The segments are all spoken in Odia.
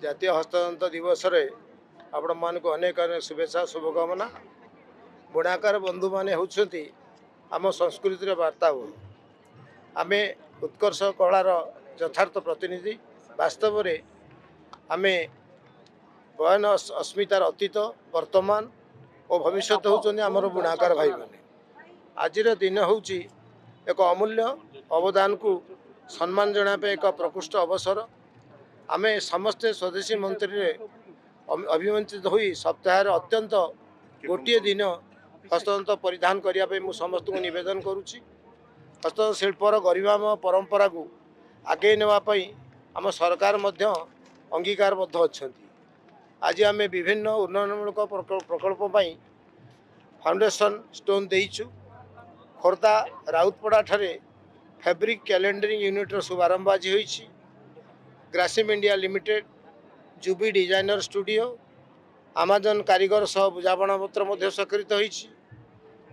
ଜାତୀୟ ହସ୍ତତନ୍ତ ଦିବସରେ ଆପଣମାନଙ୍କୁ ଅନେକ ଅନେକ ଶୁଭେଚ୍ଛା ଶୁଭକାମନା। ବୁଣାକାର ବନ୍ଧୁମାନେ ହେଉଛନ୍ତି ଆମ ସଂସ୍କୃତିର ବାର୍ତ୍ତାବହ। ଆମେ ଉତ୍କର୍ଷ କଳାର ଯଥାର୍ଥ ପ୍ରତିନିଧି। ବାସ୍ତବରେ ଆମେ ବୟନ ଅସ୍ମିତାର ଅତୀତ, ବର୍ତ୍ତମାନ ଓ ଭବିଷ୍ୟତ ହେଉଛନ୍ତି ଆମର ବୁଣାକାର ଭାଇମାନେ। ଆଜିର ଦିନ ହେଉଛି ଏକ ଅମୂଲ୍ୟ ଅବଦାନକୁ ସମ୍ମାନ ଜଣାଇବା ପାଇଁ ଏକ ପ୍ରକୃଷ୍ଟ ଅବସର। ଆମେ ସମସ୍ତେ ସ୍ୱଦେଶୀ ମନ୍ତ୍ରୀରେ ଅଭିମନ୍ତ୍ରିତ ହୋଇ ସପ୍ତାହରେ ଅତ୍ୟନ୍ତ ଗୋଟିଏ ଦିନ ହସ୍ତତନ୍ତ ପରିଧାନ କରିବା ପାଇଁ ମୁଁ ସମସ୍ତଙ୍କୁ ନିବେଦନ କରୁଛି। ହସ୍ତତନ୍ତ ଶିଳ୍ପର ଗରିମାମୟ ପରମ୍ପରାକୁ ଆଗେଇ ନେବା ପାଇଁ ଆମ ସରକାର ମଧ୍ୟ ଅଙ୍ଗୀକାରବଦ୍ଧ ଅଛନ୍ତି। ଆଜି ଆମେ ବିଭିନ୍ନ ଉନ୍ନୟନମୂଳକ ପ୍ରକଳ୍ପ ପାଇଁ ଫାଉଣ୍ଡେସନ୍ ଷ୍ଟୋନ୍ ଦେଇଛୁ। ଖୋର୍ଦ୍ଧା ରାଉତପଡ଼ା ଠାରେ ଫ୍ୟାବ୍ରିକ୍ କ୍ୟାଲେଣ୍ଡରିଂ ୟୁନିଟ୍ର ଶୁଭାରମ୍ଭ ଆଜି ହୋଇଛି। ଗ୍ରାସିମ୍ ଇଣ୍ଡିଆ ଲିମିଟେଡ୍, ଜୁବି ଡିଜାଇନର ଷ୍ଟୁଡ଼ିଓ, ଆମାଜନ୍ କାରିଗର ସହ ବୁଝାମଣାପତ୍ର ମଧ୍ୟ ସ୍ୱାକ୍ଷରିତ ହୋଇଛି।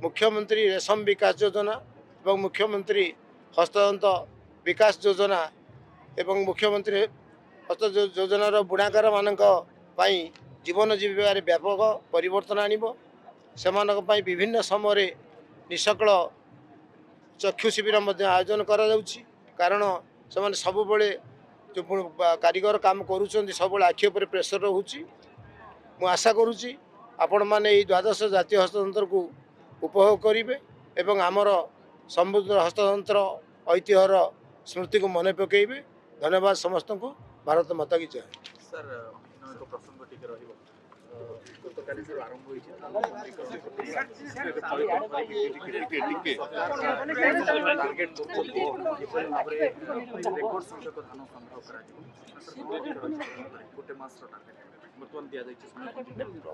ମୁଖ୍ୟମନ୍ତ୍ରୀ ରେଶମ ବିକାଶ ଯୋଜନା ଏବଂ ମୁଖ୍ୟମନ୍ତ୍ରୀ ହସ୍ତତନ୍ତ ବିକାଶ ଯୋଜନା ଏବଂ ମୁଖ୍ୟମନ୍ତ୍ରୀ ହସ୍ତ ଯୋଜନାର ବୁଣାକାରମାନଙ୍କ ପାଇଁ ଜୀବନ ଜୀବିକାରେ ବ୍ୟାପକ ପରିବର୍ତ୍ତନ ଆଣିବ। ସେମାନଙ୍କ ପାଇଁ ବିଭିନ୍ନ ସମୟରେ ନିଃଶୁଳ୍କ ଚକ୍ଷୁ ଶିବିର ମଧ୍ୟ ଆୟୋଜନ କରାଯାଉଛି। କାରଣ ସେମାନେ ସବୁବେଳେ ଯେଉଁ କାରିଗର କାମ କରୁଛନ୍ତି ସବୁବେଳେ ଆଖି ଉପରେ ପ୍ରେସର ରହୁଛି। ମୁଁ ଆଶା କରୁଛି ଆପଣମାନେ ଏହି ଦ୍ୱାଦଶ ଜାତୀୟ ହସ୍ତତନ୍ତ୍ରକୁ ଉପଭୋଗ କରିବେ ଏବଂ ଆମର ସମୃଦ୍ଧ ହସ୍ତତନ୍ତ୍ର ଐତିହ୍ୟର ସ୍ମୃତିକୁ ମନେ ପକାଇବେ। ଧନ୍ୟବାଦ ସମସ୍ତଙ୍କୁ। ଭାରତ ମାତା କି ଜୟ। ସାର୍ ଏକ ପ୍ରସଙ୍ଗ ଟିକେ ରହିବ। ଗତକାଲି ଠାରୁ ଆରମ୍ଭ ହୋଇଛି ଟାର୍ଗେଟ୍ କରୁଛନ୍ତି ଯେପରି ଭାବରେ ରେକର୍ଡ ସଂଖ୍ୟକ ଧାନ ସଂଗ୍ରହ କରାଯିବ। ଗୋଟେ ମାସର ଟାର୍ଗେଟ୍ ବର୍ତ୍ତମାନ ଦିଆଯାଇଛି।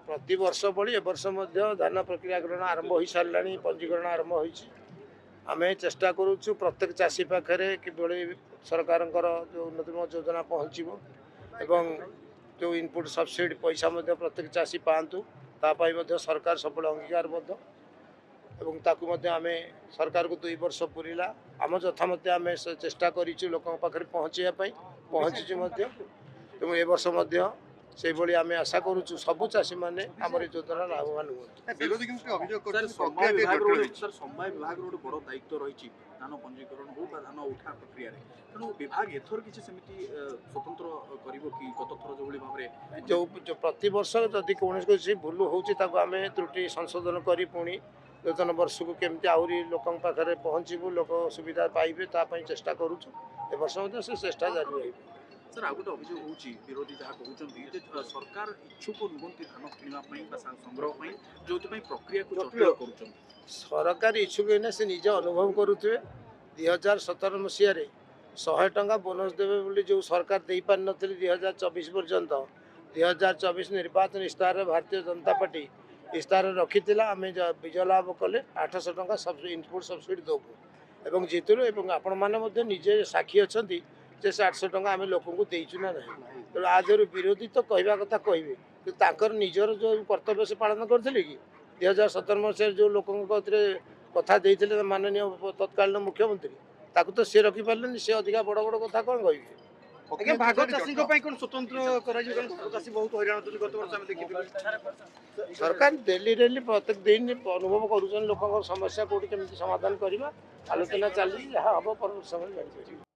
ପ୍ରତିବର୍ଷ ଭଳି ଏ ବର୍ଷ ମଧ୍ୟ ଧାନ ପ୍ରକ୍ରିୟା ଗ୍ରହଣ ଆରମ୍ଭ ହୋଇସାରିଲାଣି। ପଞ୍ଜୀକରଣ ଆରମ୍ଭ ହୋଇଛି। ଆମେ ଚେଷ୍ଟା କରୁଛୁ ପ୍ରତ୍ୟେକ ଚାଷୀ ପାଖରେ କିଭଳି ସରକାରଙ୍କର ଯେଉଁ ଉନ୍ନତିମୂଳକ ଯୋଜନା ପହଞ୍ଚିବ ଏବଂ ଯେଉଁ ଇନପୁଟ୍ ସବସିଡ଼ି ପଇସା ମଧ୍ୟ ପ୍ରତ୍ୟେକ ଚାଷୀ ପାଆନ୍ତୁ, ତା ପାଇଁ ମଧ୍ୟ ସରକାର ସବୁବେଳେ ଅଙ୍ଗୀକାରବଦ୍ଧ ଏବଂ ତାକୁ ମଧ୍ୟ ଆମେ ସରକାରକୁ 2 ବର୍ଷ ପୁରିଲା ଆମ ଯଥାମତେ ଆମେ ଚେଷ୍ଟା କରିଛୁ ଲୋକଙ୍କ ପାଖରେ ପହଞ୍ଚାଇବା ପାଇଁ, ପହଞ୍ଚିଛୁ ମଧ୍ୟ। ତେଣୁ ଏ ବର୍ଷ ମଧ୍ୟ ସେଇଭଳି ଆମେ ଆଶା କରୁଛୁ ସବୁ ଚାଷୀମାନେ ଆମର ଏ ଯୋଜନା ଲାଭବାନ ହୁଅନ୍ତୁ। ସମବାୟ ବିଭାଗର ଗୋଟେ ବଡ଼ ଦାୟିତ୍ୱ ରହିଛି ଧାନ ପଞ୍ଜୀକରଣ ହଉ ବା ଧାନ ଉଠା ପ୍ରକ୍ରିୟାରେ। ତେଣୁ ବିଭାଗ ଏଥର କିଛି ସେମିତି ସ୍ୱତନ୍ତ୍ର କରିବ କି ଗତ ଥର ଯେଉଁଭଳି ଭାବରେ ଯେଉଁ ପ୍ରତିବର୍ଷ ଯଦି କୌଣସି କିଛି ଭୁଲ ହେଉଛି ତାକୁ ଆମେ ତ୍ରୁଟି ସଂଶୋଧନ କରି ପୁଣି ନୂତନ ବର୍ଷକୁ କେମିତି ଆହୁରି ଲୋକଙ୍କ ପାଖରେ ପହଞ୍ଚିବୁ, ଲୋକ ସୁବିଧା ପାଇବେ ତା ପାଇଁ ଚେଷ୍ଟା କରୁଛୁ। ଏ ବର୍ଷ ମଧ୍ୟ ସେ ଚେଷ୍ଟା ଜାରି ରହିବ। ସାର୍ ଆଉ ଗୋଟେ ଅଭିଯୋଗ ହେଉଛି ବିରୋଧୀ ଯାହା କହୁଛନ୍ତି ଯେ ସରକାର ଇଚ୍ଛୁକ ନୁହନ୍ତି ଧାନ କିଣିବା ପାଇଁ ବା ସଂଗ୍ରହ ପାଇଁ, ଯେଉଁଥିପାଇଁ ପ୍ରକ୍ରିୟାକୁ ଜଟିଳ କରୁଛନ୍ତି। ସରକାର ଇଚ୍ଛୁକ ହେଲେ ସେ ନିଜେ ଅନୁଭବ କରୁଥିବେ। 2017 ମସିହାରେ 100 ଟଙ୍କା ବୋନସ୍ ଦେବେ ବୋଲି ଯେଉଁ ସରକାର ଦେଇପାରିନଥିଲେ 2024 ପର୍ଯ୍ୟନ୍ତ, 2024 ନିର୍ବାଚନ ଇସ୍ତାହାରରେ ଭାରତୀୟ ଜନତା ପାର୍ଟି ଇସ୍ତାହାର ରଖିଥିଲା। ଆମେ ବିଜୟ ଲାଭ କଲେ 800 ଟଙ୍କା ଇନପୁଟ୍ ସବସିଡ଼ି ଦେବୁ ଏବଂ ଜିତିଲୁ ଏବଂ ଆପଣମାନେ ମଧ୍ୟ ନିଜେ ସାକ୍ଷୀ ଅଛନ୍ତି ଯେ ସେ 800 ଟଙ୍କା ଆମେ ଲୋକଙ୍କୁ ଦେଇଛୁ ନା ନାହିଁ। ତେଣୁ ଆ ଦେହରୁ ବିରୋଧୀ ତ କହିବା କଥା କହିବେ, କିନ୍ତୁ ତାଙ୍କର ନିଜର ଯେଉଁ କର୍ତ୍ତବ୍ୟ ସେ ପାଳନ କରିଥିଲେ କି 2017 ମସିହାରେ ଯେଉଁ ଲୋକଙ୍କ କତିରେ କଥା ଦେଇଥିଲେ ମାନନୀୟ ତତ୍କାଳୀନ ମୁଖ୍ୟମନ୍ତ୍ରୀ, ତାକୁ ତ ସେ ରଖିପାରିଲେନି। ସେ ଅଧିକା ବଡ଼ ବଡ଼ କଥା କ'ଣ କହିବେ? ଆଜ୍ଞା, ଭାଗ ଚାଷୀଙ୍କ ପାଇଁ କ'ଣ ସ୍ୱତନ୍ତ୍ର କରାଯିବ? କାରଣ ଚାଷୀ ବହୁତ ହଇରାଣ ହେଉଛନ୍ତି। ଗତ ବର୍ଷ ଆମେ ଦେଖିଥିଲୁ ସରକାର ଡେଲି ପ୍ରତ୍ୟେକ ଦିନ ଅନୁଭବ କରୁଛନ୍ତି ଲୋକଙ୍କର ସମସ୍ୟା କେଉଁଠି କେମିତି ସମାଧାନ କରିବା। ଆଲୋଚନା ଚାଲିଛି, ଯାହା ହେବ ପରବର୍ତ୍ତୀ ସମୟରେ ଜାଣିପାରିବେ।